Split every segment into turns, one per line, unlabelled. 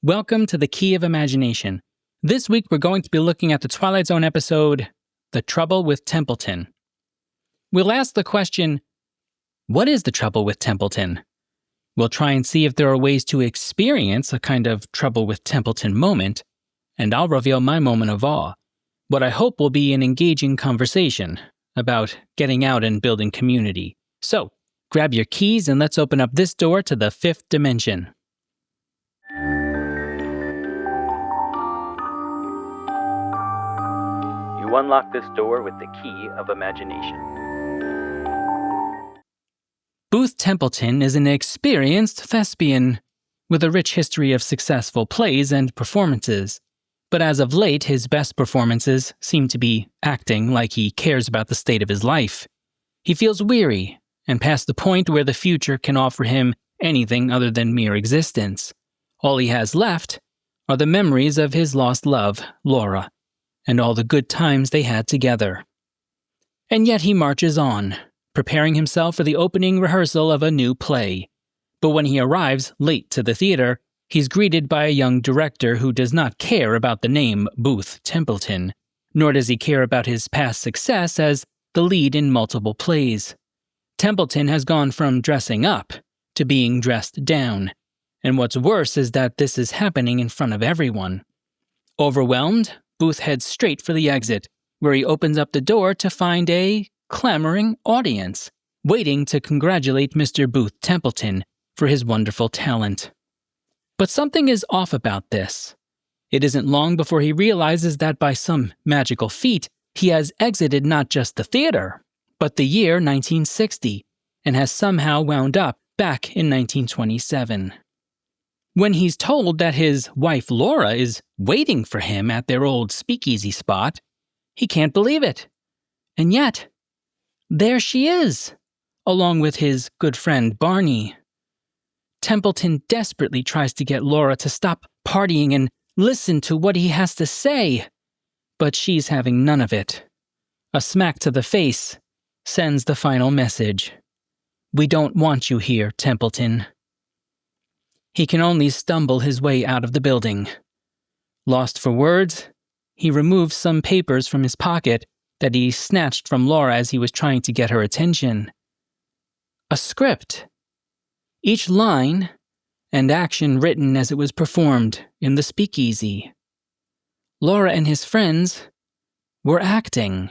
Welcome to The Key of Imagination. This week we're going to be looking at the Twilight Zone episode, The Trouble with Templeton. We'll ask the question, what is the trouble with Templeton? We'll try and see if there are ways to experience a kind of trouble with Templeton moment, and I'll reveal my moment of awe, what I hope will be an engaging conversation about getting out and building community. So, grab your keys and let's open up this door to the fifth dimension. You unlock this door with the key of imagination. Booth Templeton is an experienced thespian with a rich history of successful plays and performances. But as of late, his best performances seem to be acting like he cares about the state of his life. He feels weary and past the point where the future can offer him anything other than mere existence. All he has left are the memories of his lost love, Laura, and all the good times they had together. And yet he marches on, preparing himself for the opening rehearsal of a new play. But when he arrives late to the theater, he's greeted by a young director who does not care about the name Booth Templeton, nor does he care about his past success as the lead in multiple plays. Templeton has gone from dressing up to being dressed down, and what's worse is that this is happening in front of everyone. Overwhelmed, Booth heads straight for the exit, where he opens up the door to find a clamoring audience, waiting to congratulate Mr. Booth Templeton for his wonderful talent. But something is off about this. It isn't long before he realizes that by some magical feat, he has exited not just the theater, but the year 1960, and has somehow wound up back in 1927. When he's told that his wife Laura is waiting for him at their old speakeasy spot, he can't believe it. And yet, there she is, along with his good friend Barney. Templeton desperately tries to get Laura to stop partying and listen to what he has to say, but she's having none of it. A smack to the face sends the final message. We don't want you here, Templeton. He can only stumble his way out of the building. Lost for words, he removes some papers from his pocket that he snatched from Laura as he was trying to get her attention. A script. Each line and action written as it was performed in the speakeasy. Laura and his friends were acting.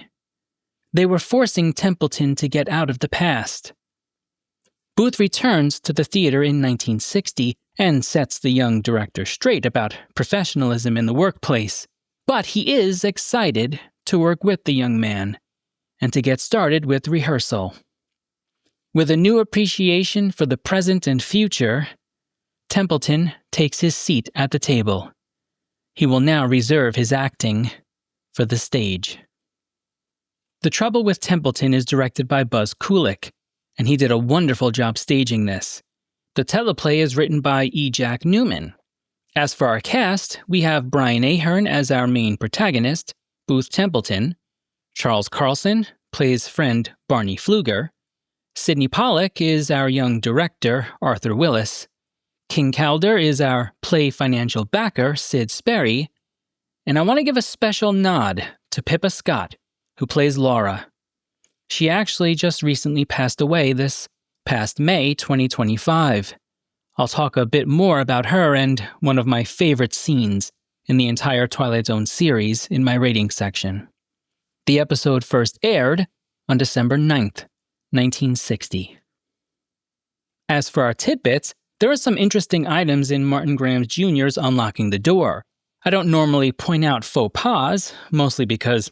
They were forcing Templeton to get out of the past. Booth returns to the theater in 1960 and sets the young director straight about professionalism in the workplace, but he is excited to work with the young man and to get started with rehearsal. With a new appreciation for the present and future, Templeton takes his seat at the table. He will now reserve his acting for the stage. The Trouble with Templeton is directed by Buzz Kulik, and he did a wonderful job staging this. The teleplay is written by E. Jack Newman. As for our cast, we have Brian Ahern as our main protagonist, Booth Templeton. Charles Carlson plays friend Barney Pfluger. Sidney Pollack is our young director, Arthur Willis. King Calder is our play financial backer, Sid Sperry. And I want to give a special nod to Pippa Scott, who plays Laura. She actually just recently passed away this past May 2025. I'll talk a bit more about her and one of my favorite scenes in the entire Twilight Zone series in my rating section. The episode first aired on December 9th, 1960. As for our tidbits, there are some interesting items in Martin Graham Jr.'s Unlocking the Door. I don't normally point out faux pas, mostly because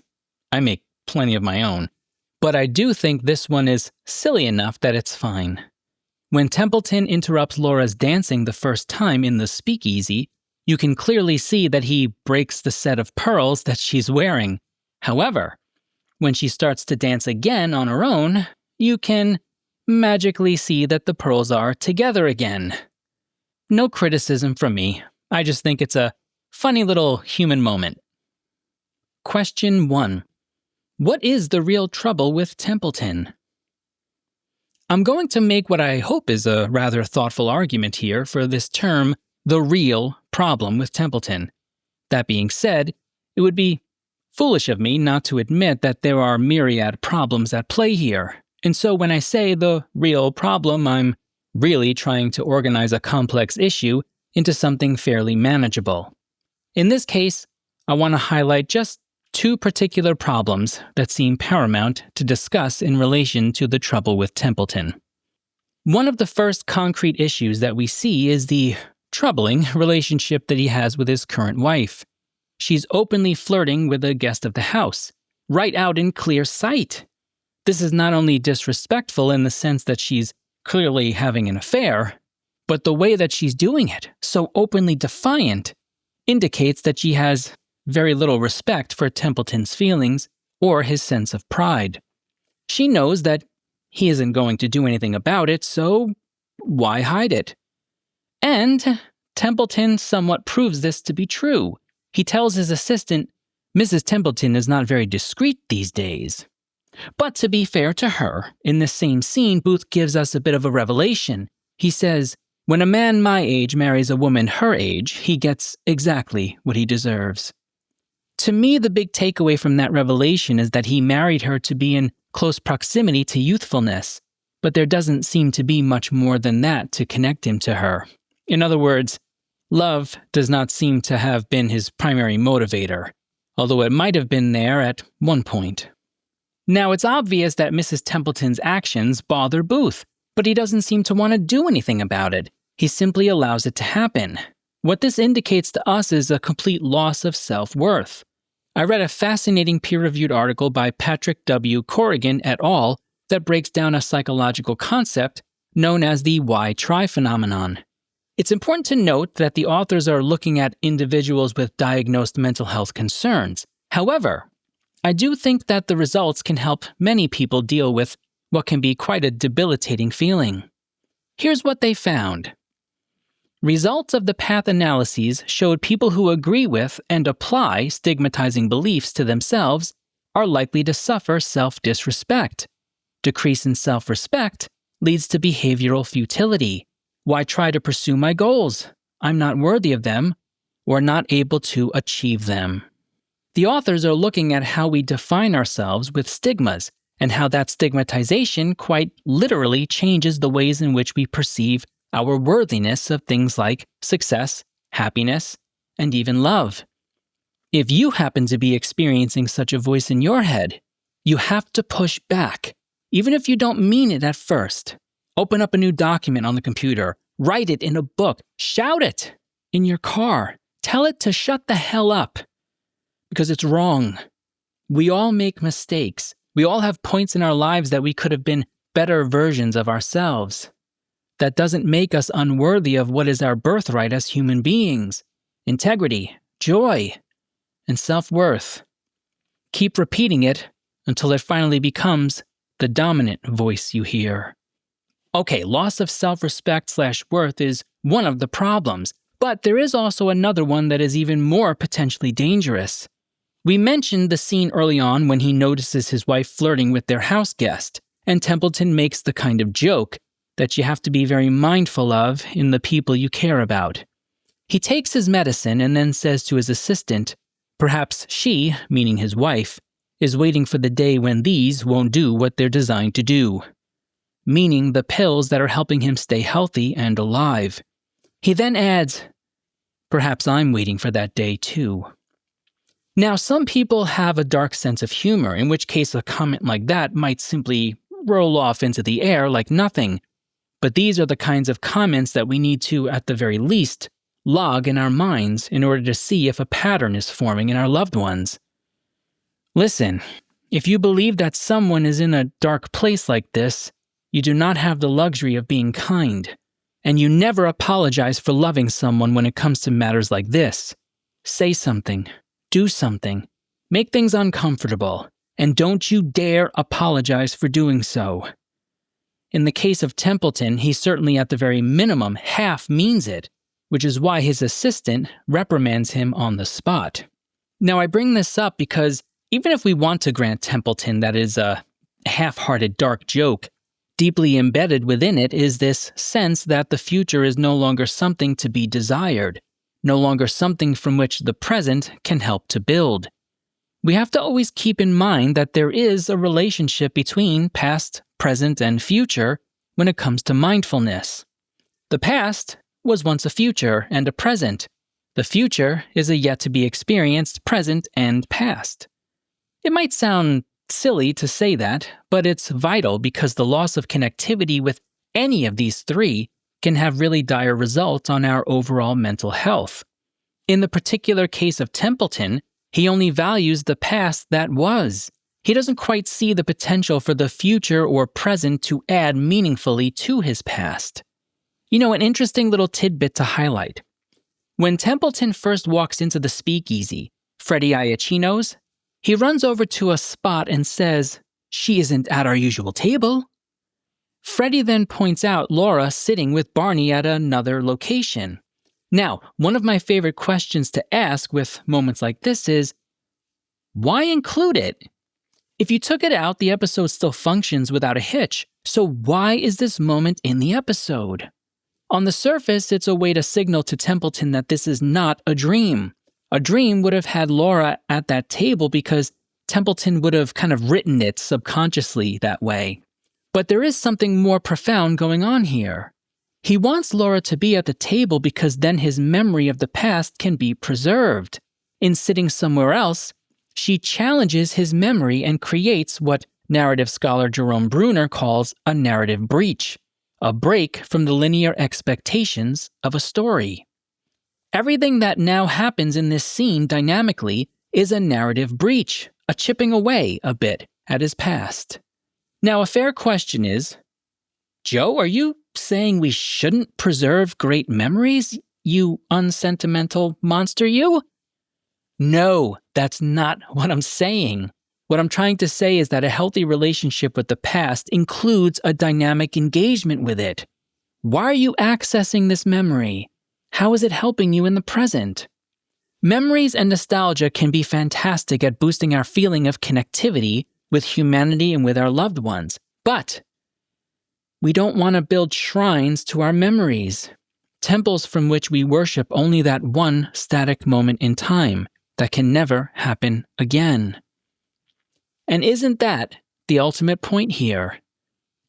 I make plenty of my own. But I do think this one is silly enough that it's fine. When Templeton interrupts Laura's dancing the first time in the speakeasy, you can clearly see that he breaks the set of pearls that she's wearing. However, when she starts to dance again on her own, you can magically see that the pearls are together again. No criticism from me. I just think it's a funny little human moment. Question 1. What is the real trouble with Templeton? I'm going to make what I hope is a rather thoughtful argument here for this term, the real problem with Templeton. That being said, it would be foolish of me not to admit that there are myriad problems at play here. And so when I say the real problem, I'm really trying to organize a complex issue into something fairly manageable. In this case, I want to highlight just two particular problems that seem paramount to discuss in relation to the trouble with Templeton. One of the first concrete issues that we see is the troubling relationship that he has with his current wife. She's openly flirting with a guest of the house, right out in clear sight. This is not only disrespectful in the sense that she's clearly having an affair, but the way that she's doing it, so openly defiant, indicates that she has very little respect for Templeton's feelings or his sense of pride. She knows that he isn't going to do anything about it, so why hide it? And Templeton somewhat proves this to be true. He tells his assistant, Mrs. Templeton is not very discreet these days. But to be fair to her, in this same scene, Booth gives us a bit of a revelation. He says, when a man my age marries a woman her age, he gets exactly what he deserves. To me, the big takeaway from that revelation is that he married her to be in close proximity to youthfulness, but there doesn't seem to be much more than that to connect him to her. In other words, love does not seem to have been his primary motivator, although it might have been there at one point. Now, it's obvious that Mrs. Templeton's actions bother Booth, but he doesn't seem to want to do anything about it. He simply allows it to happen. What this indicates to us is a complete loss of self-worth. I read a fascinating peer-reviewed article by Patrick W. Corrigan et al. That breaks down a psychological concept known as the why try phenomenon. It's important to note that the authors are looking at individuals with diagnosed mental health concerns. However, I do think that the results can help many people deal with what can be quite a debilitating feeling. Here's what they found. Results of the path analyses showed people who agree with and apply stigmatizing beliefs to themselves are likely to suffer self-disrespect. Decrease in self-respect leads to behavioral futility. Why try to pursue my goals? I'm not worthy of them or not able to achieve them. The authors are looking at how we define ourselves with stigmas and how that stigmatization quite literally changes the ways in which we perceive our worthiness of things like success, happiness, and even love. If you happen to be experiencing such a voice in your head, you have to push back, even if you don't mean it at first. Open up a new document on the computer, write it in a book, shout it in your car, tell it to shut the hell up, because it's wrong. We all make mistakes. We all have points in our lives that we could have been better versions of ourselves. That doesn't make us unworthy of what is our birthright as human beings: integrity, joy, and self-worth. Keep repeating it until it finally becomes the dominant voice you hear. Okay, loss of self-respect/worth is one of the problems, but there is also another one that is even more potentially dangerous. We mentioned the scene early on when he notices his wife flirting with their house guest, and Templeton makes the kind of joke that you have to be very mindful of in the people you care about. He takes his medicine and then says to his assistant, perhaps she, meaning his wife, is waiting for the day when these won't do what they're designed to do, meaning the pills that are helping him stay healthy and alive. He then adds, perhaps I'm waiting for that day too. Now, some people have a dark sense of humor, in which case a comment like that might simply roll off into the air like nothing. But these are the kinds of comments that we need to, at the very least, log in our minds in order to see if a pattern is forming in our loved ones. Listen, if you believe that someone is in a dark place like this, you do not have the luxury of being kind, and you never apologize for loving someone when it comes to matters like this. Say something, do something, make things uncomfortable, and don't you dare apologize for doing so. In the case of Templeton, he certainly at the very minimum half means it, which is why his assistant reprimands him on the spot. Now, I bring this up because even if we want to grant Templeton that is a half-hearted dark joke, deeply embedded within it is this sense that the future is no longer something to be desired. no longer something from which the present can help to build. We have to always keep in mind that there is a relationship between past, present, and future when it comes to mindfulness. The past was once a future and a present. The future is a yet-to-be-experienced present and past. It might sound silly to say that, but it's vital because the loss of connectivity with any of these three can have really dire results on our overall mental health. In the particular case of Templeton, he only values the past that was. He doesn't quite see the potential for the future or present to add meaningfully to his past. An interesting little tidbit to highlight. When Templeton first walks into the speakeasy, Freddie Iacchino's, he runs over to a spot and says, "She isn't at our usual table." Freddie then points out Laura sitting with Barney at another location. Now, one of my favorite questions to ask with moments like this is, why include it? If you took it out, the episode still functions without a hitch, so why is this moment in the episode? On the surface, it's a way to signal to Templeton that this is not a dream. A dream would have had Laura at that table because Templeton would have kind of written it subconsciously that way. But there is something more profound going on here. He wants Laura to be at the table because then his memory of the past can be preserved. In sitting somewhere else, she challenges his memory and creates what narrative scholar Jerome Bruner calls a narrative breach, a break from the linear expectations of a story. Everything that now happens in this scene dynamically is a narrative breach, a chipping away a bit at his past. Now, a fair question is, Joe, are you saying we shouldn't preserve great memories, you unsentimental monster, you? No, that's not what I'm saying. What I'm trying to say is that a healthy relationship with the past includes a dynamic engagement with it. Why are you accessing this memory? How is it helping you in the present? Memories and nostalgia can be fantastic at boosting our feeling of connectivity with humanity and with our loved ones, but we don't want to build shrines to our memories, temples from which we worship only that one static moment in time that can never happen again. And isn't that the ultimate point here?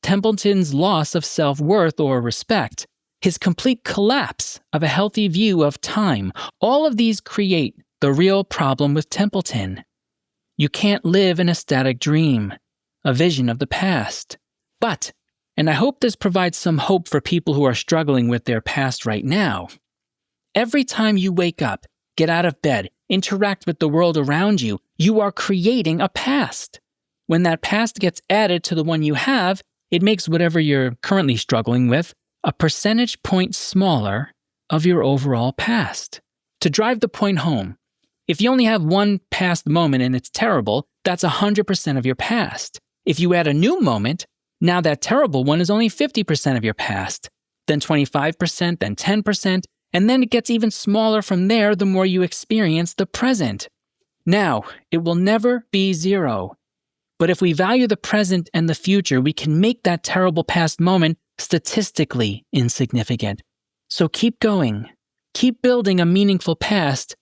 Templeton's loss of self-worth or respect, his complete collapse of a healthy view of time, all of these create the real problem with Templeton. You can't live in a static dream, a vision of the past. But, and I hope this provides some hope for people who are struggling with their past right now, every time you wake up, get out of bed, interact with the world around you, you are creating a past. When that past gets added to the one you have, it makes whatever you're currently struggling with a percentage point smaller of your overall past. To drive the point home, if you only have one past moment and it's terrible, that's 100% of your past. If you add a new moment, now that terrible one is only 50% of your past, then 25%, then 10%, and then it gets even smaller from there the more you experience the present. Now, it will never be zero. But if we value the present and the future, we can make that terrible past moment statistically insignificant. So keep going. Keep building a meaningful past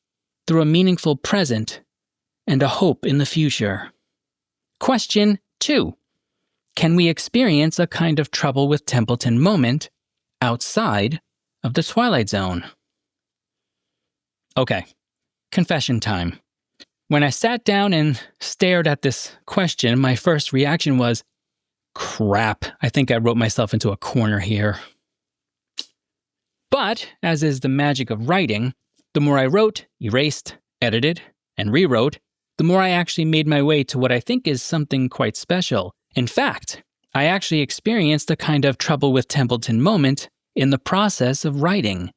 through a meaningful present and a hope in the future. Question 2. Can we experience a kind of trouble with Templeton moment outside of the Twilight Zone? Okay, confession time. When I sat down and stared at this question, my first reaction was, crap, I think I wrote myself into a corner here. But, as is the magic of writing, the more I wrote, erased, edited, and rewrote, the more I actually made my way to what I think is something quite special. In fact, I actually experienced a kind of trouble with Templeton moment in the process of writing.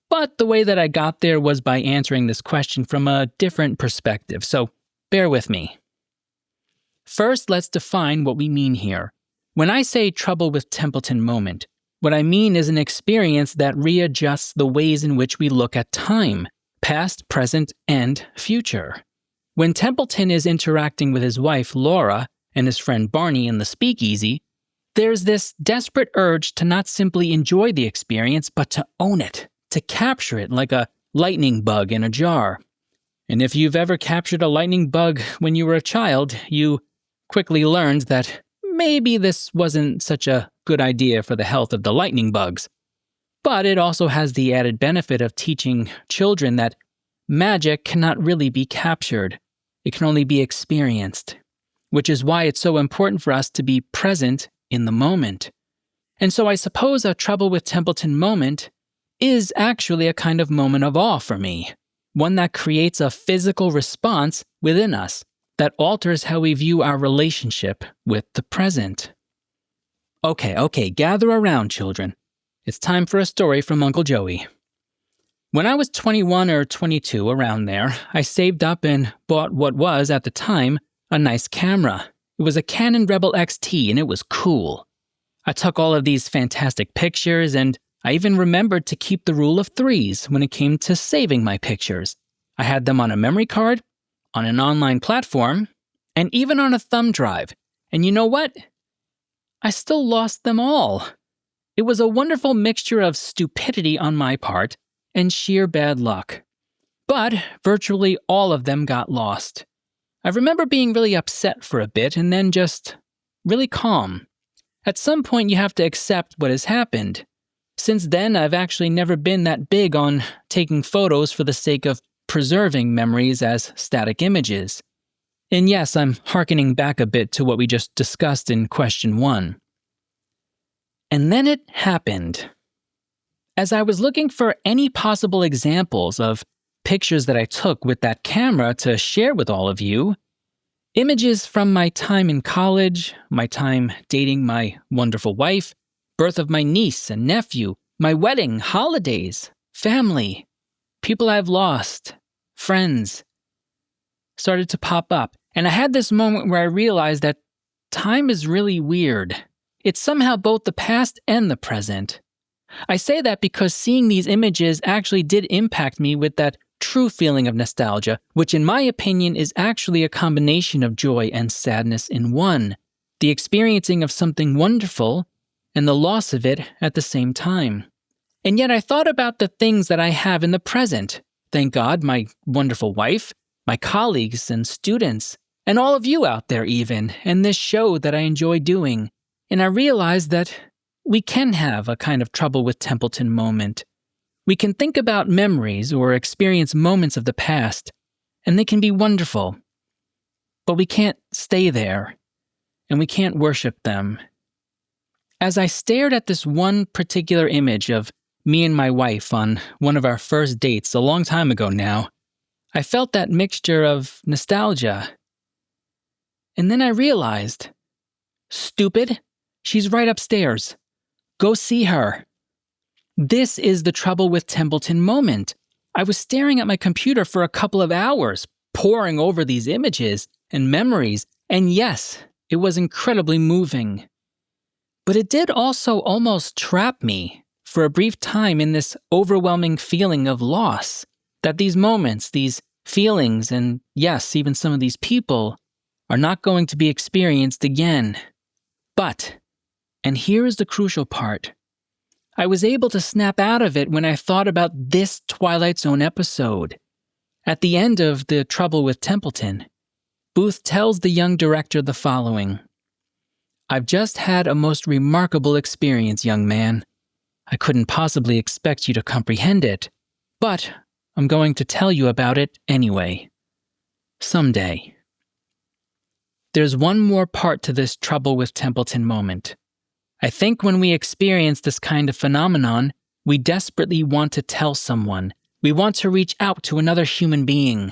But the way that I got there was by answering this question from a different perspective, so bear with me. First, let's define what we mean here. When I say trouble with Templeton moment, what I mean is an experience that readjusts the ways in which we look at time, past, present, and future. When Templeton is interacting with his wife, Laura, and his friend Barney in the speakeasy, there's this desperate urge to not simply enjoy the experience, but to own it, to capture it like a lightning bug in a jar. And if you've ever captured a lightning bug when you were a child, you quickly learned that maybe this wasn't such a good idea for the health of the lightning bugs. But it also has the added benefit of teaching children that magic cannot really be captured. It can only be experienced, which is why it's so important for us to be present in the moment. And so I suppose a trouble with Templeton moment is actually a kind of moment of awe for me, one that creates a physical response within us that alters how we view our relationship with the present. Okay, gather around, children. It's time for a story from Uncle Joey. When I was 21 or 22, around there, I saved up and bought what was, at the time, a nice camera. It was a Canon Rebel XT, and it was cool. I took all of these fantastic pictures, and I even remembered to keep the rule of threes when it came to saving my pictures. I had them on a memory card, on an online platform, and even on a thumb drive. And you know what? I still lost them all. It was a wonderful mixture of stupidity on my part and sheer bad luck. But virtually all of them got lost. I remember being really upset for a bit and then just really calm. At some point you have to accept what has happened. Since then, I've actually never been that big on taking photos for the sake of preserving memories as static images. And yes, I'm hearkening back a bit to what we just discussed in question 1. And then it happened. As I was looking for any possible examples of pictures that I took with that camera to share with all of you, images from my time in college, my time dating my wonderful wife, birth of my niece and nephew, my wedding, holidays, family, people I've lost, friends, started to pop up. And I had this moment where I realized that time is really weird. It's somehow both the past and the present. I say that because seeing these images actually did impact me with that true feeling of nostalgia, which in my opinion is actually a combination of joy and sadness in one, the experiencing of something wonderful and the loss of it at the same time. And yet I thought about the things that I have in the present. Thank God, my wonderful wife, my colleagues and students, and all of you out there even, and this show that I enjoy doing. And I realized that we can have a kind of trouble with Templeton moment. We can think about memories or experience moments of the past, and they can be wonderful. But we can't stay there, and we can't worship them. As I stared at this one particular image of me and my wife on one of our first dates a long time ago now, I felt that mixture of nostalgia. And then I realized, stupid, she's right upstairs. Go see her. This is the trouble with Templeton moment. I was staring at my computer for a couple of hours, poring over these images and memories, and yes, it was incredibly moving. But it did also almost trap me for a brief time in this overwhelming feeling of loss, that these moments, these feelings, and yes, even some of these people are not going to be experienced again. But, and here is the crucial part, I was able to snap out of it when I thought about this Twilight Zone episode. At the end of The Trouble with Templeton, Booth tells the young director the following: "I've just had a most remarkable experience, young man. I couldn't possibly expect you to comprehend it, but I'm going to tell you about it anyway. Someday." There's one more part to this trouble with Templeton moment. I think when we experience this kind of phenomenon, we desperately want to tell someone. We want to reach out to another human being.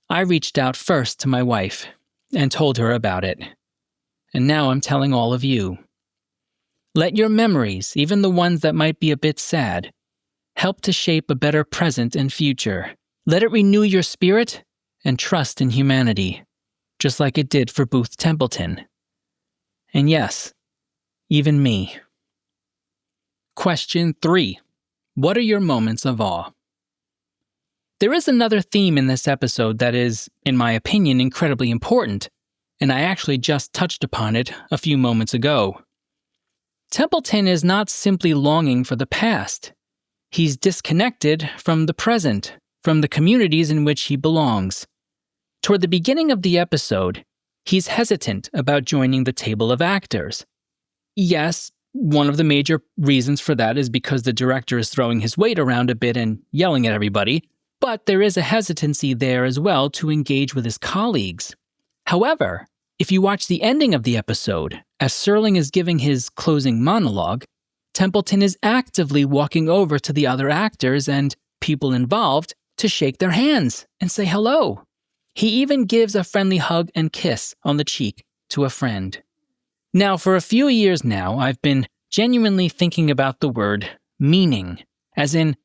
I reached out first to my wife and told her about it. And now I'm telling all of you. Let your memories, even the ones that might be a bit sad, help to shape a better present and future. Let it renew your spirit and trust in humanity, just like it did for Booth Templeton. And yes, even me. Question 3. What are your moments of awe? There is another theme in this episode that is, in my opinion, incredibly important, and I actually just touched upon it a few moments ago. Templeton is not simply longing for the past. He's disconnected from the present, from the communities in which he belongs. Toward the beginning of the episode, he's hesitant about joining the table of actors. Yes, one of the major reasons for that is because the director is throwing his weight around a bit and yelling at everybody, but there is a hesitancy there as well to engage with his colleagues. However, if you watch the ending of the episode, as Serling is giving his closing monologue, Templeton is actively walking over to the other actors and people involved to shake their hands and say hello. He even gives a friendly hug and kiss on the cheek to a friend. Now, for a few years now, I've been genuinely thinking about the word meaning, as in,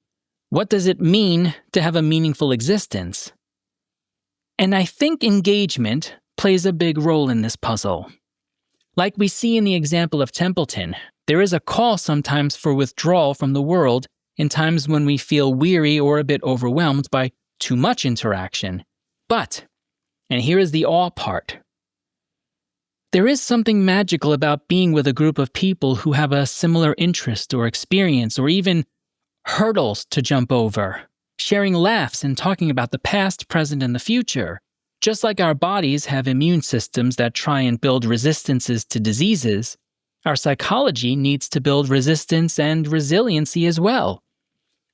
what does it mean to have a meaningful existence? And I think engagement plays a big role in this puzzle. Like we see in the example of Templeton, there is a call sometimes for withdrawal from the world in times when we feel weary or a bit overwhelmed by too much interaction. But, and here is the awe part, there is something magical about being with a group of people who have a similar interest or experience or even hurdles to jump over, sharing laughs and talking about the past, present, and the future. Just like our bodies have immune systems that try and build resistances to diseases, our psychology needs to build resistance and resiliency as well.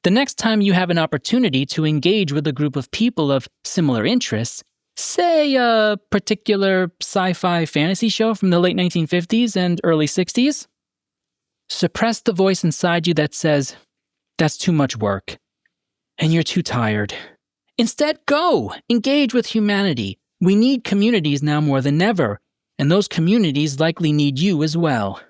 The next time you have an opportunity to engage with a group of people of similar interests, say a particular sci-fi fantasy show from the late 1950s and early 60s, suppress the voice inside you that says, "That's too much work, and you're too tired." Instead, go! Engage with humanity. We need communities now more than ever, and those communities likely need you as well.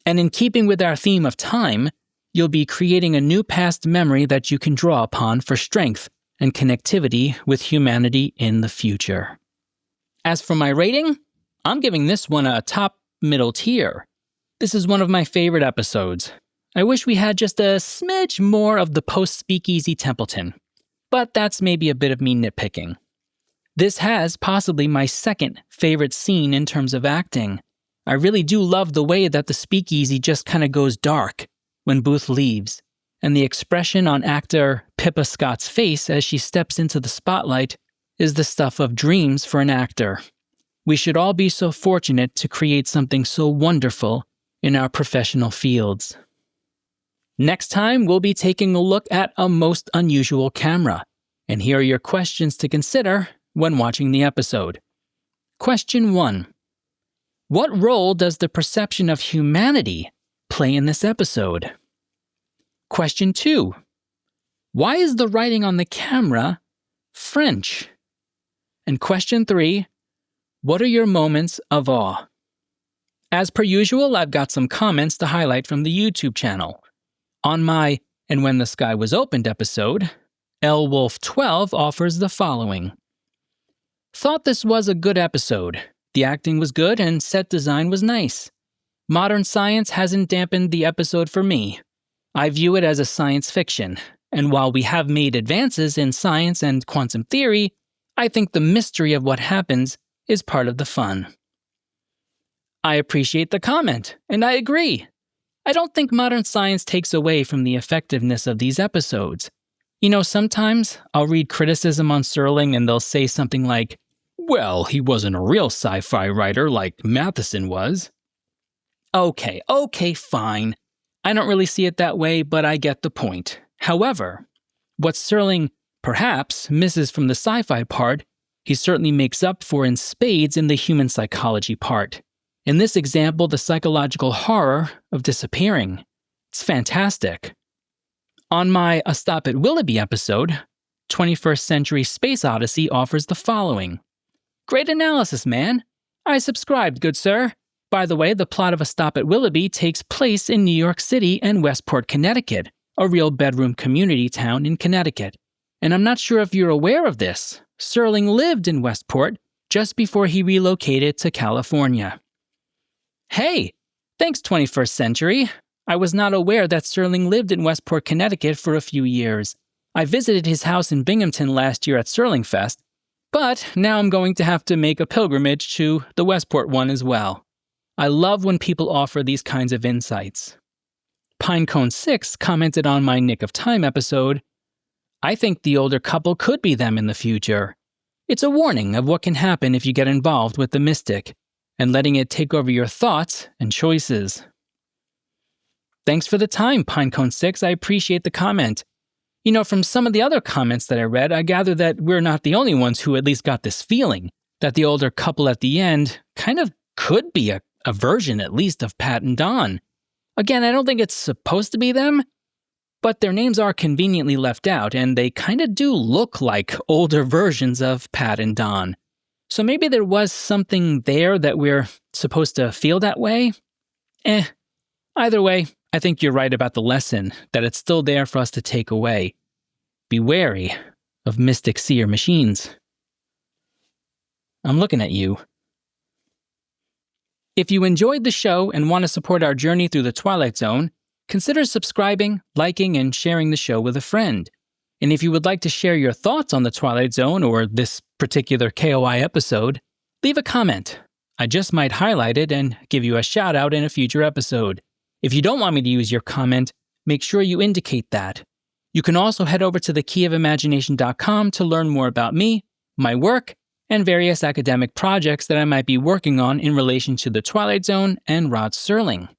And in keeping with our theme of time, you'll be creating a new past memory that you can draw upon for strength and connectivity with humanity in the future. As for my rating, I'm giving this one a top middle tier. This is one of my favorite episodes. I wish we had just a smidge more of the post-Speakeasy Templeton, but that's maybe a bit of me nitpicking. This has possibly my second favorite scene in terms of acting. I really do love the way that the Speakeasy just kind of goes dark when Booth leaves, and the expression on actor Pippa Scott's face as she steps into the spotlight is the stuff of dreams for an actor. We should all be so fortunate to create something so wonderful in our professional fields. Next time, we'll be taking a look at a most unusual camera, and here are your questions to consider when watching the episode. Question 1. What role does the perception of humanity play in this episode? Question 2. Why is the writing on the camera French? And question 3. What are your moments of awe? As per usual, I've got some comments to highlight from the YouTube channel. On my And When the Sky Was Opened episode, Lwolf12 offers the following. Thought this was a good episode. The acting was good and set design was nice. Modern science hasn't dampened the episode for me. I view it as a science fiction, and while we have made advances in science and quantum theory, I think the mystery of what happens is part of the fun. I appreciate the comment, and I agree. I don't think modern science takes away from the effectiveness of these episodes. You know, sometimes I'll read criticism on Serling and they'll say something like, "Well, he wasn't a real sci-fi writer like Matheson was." Okay, fine. I don't really see it that way, but I get the point. However, what Serling perhaps misses from the sci-fi part, he certainly makes up for in spades in the human psychology part. In this example, the psychological horror of disappearing. It's fantastic. On my A Stop at Willoughby episode, 21st Century Space Odyssey offers the following. Great analysis, man. I subscribed, good sir. By the way, the plot of A Stop at Willoughby takes place in New York City and Westport, Connecticut, a real bedroom community town in Connecticut. And I'm not sure if you're aware of this. Serling lived in Westport just before he relocated to California. Hey, thanks 21st Century. I was not aware that Serling lived in Westport, Connecticut for a few years. I visited his house in Binghamton last year at Serling Fest, but now I'm going to have to make a pilgrimage to the Westport one as well. I love when people offer these kinds of insights. Pinecone6 commented on my Nick of Time episode, "I think the older couple could be them in the future. It's a warning of what can happen if you get involved with the mystic, and letting it take over your thoughts and choices." Thanks for the time, Pinecone6. I appreciate the comment. From some of the other comments that I read, I gather that we're not the only ones who at least got this feeling that the older couple at the end kind of could be a version, at least, of Pat and Don. Again, I don't think it's supposed to be them, but their names are conveniently left out, and they kind of do look like older versions of Pat and Don. So maybe there was something there that we're supposed to feel that way? Either way, I think you're right about the lesson, that it's still there for us to take away. Be wary of mystic seer machines. I'm looking at you. If you enjoyed the show and want to support our journey through the Twilight Zone, consider subscribing, liking, and sharing the show with a friend. And if you would like to share your thoughts on the Twilight Zone or this particular KOI episode, leave a comment. I just might highlight it and give you a shout out in a future episode. If you don't want me to use your comment, make sure you indicate that. You can also head over to thekeyofImagination.com to learn more about me, my work, and various academic projects that I might be working on in relation to the Twilight Zone and Rod Serling.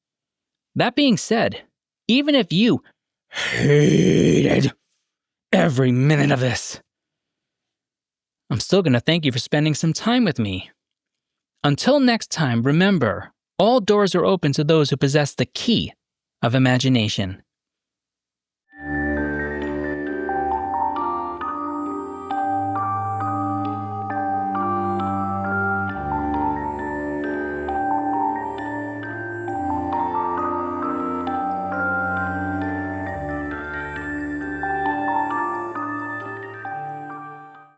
That being said, even if you hated every minute of this, I'm still going to thank you for spending some time with me. Until next time, remember, all doors are open to those who possess the key of imagination.